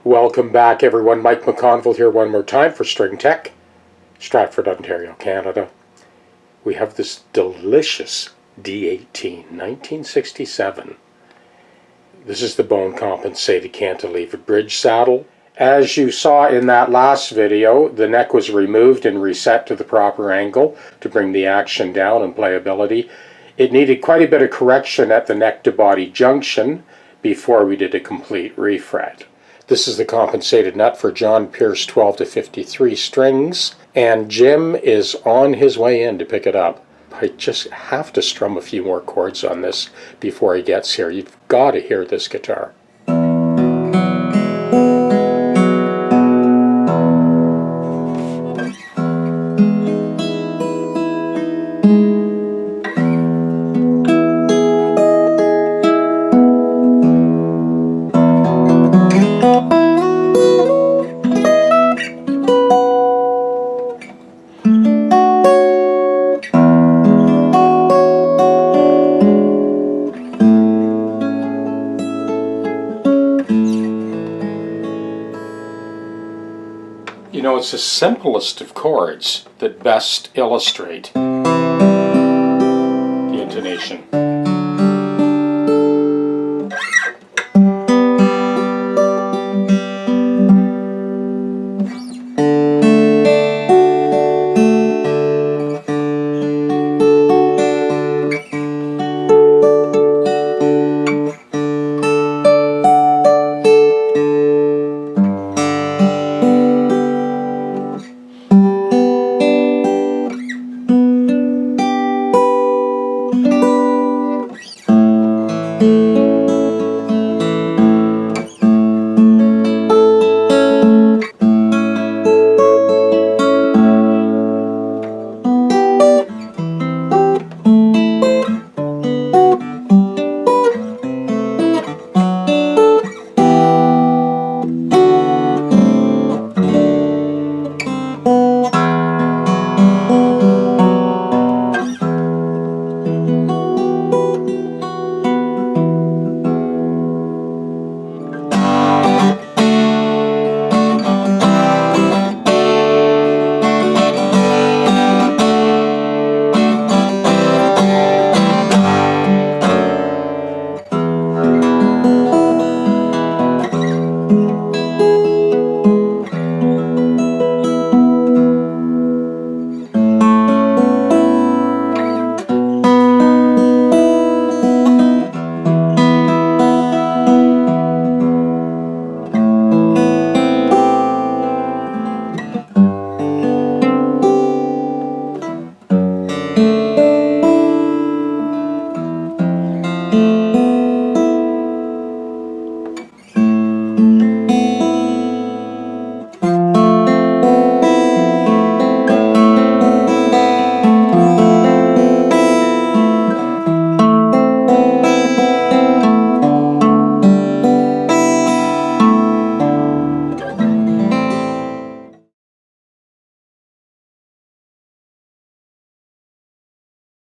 Welcome back, everyone. Mike McConville here one more time for String Tech, Stratford, Ontario, Canada. We have this delicious D-18, 1967. This is the bone compensated cantilever bridge saddle. As you saw in that last video, the neck was removed and reset to the proper angle to bring the action down and playability. It needed quite a bit of correction at the neck to body junction before we did a complete refret. This is the compensated nut for John Pierce 12 to 53 strings, and Jim is on his way in to pick it up. I just have to strum a few more chords on this before he gets here. You've got to hear this guitar. You know, it's the simplest of chords that best illustrate the intonation.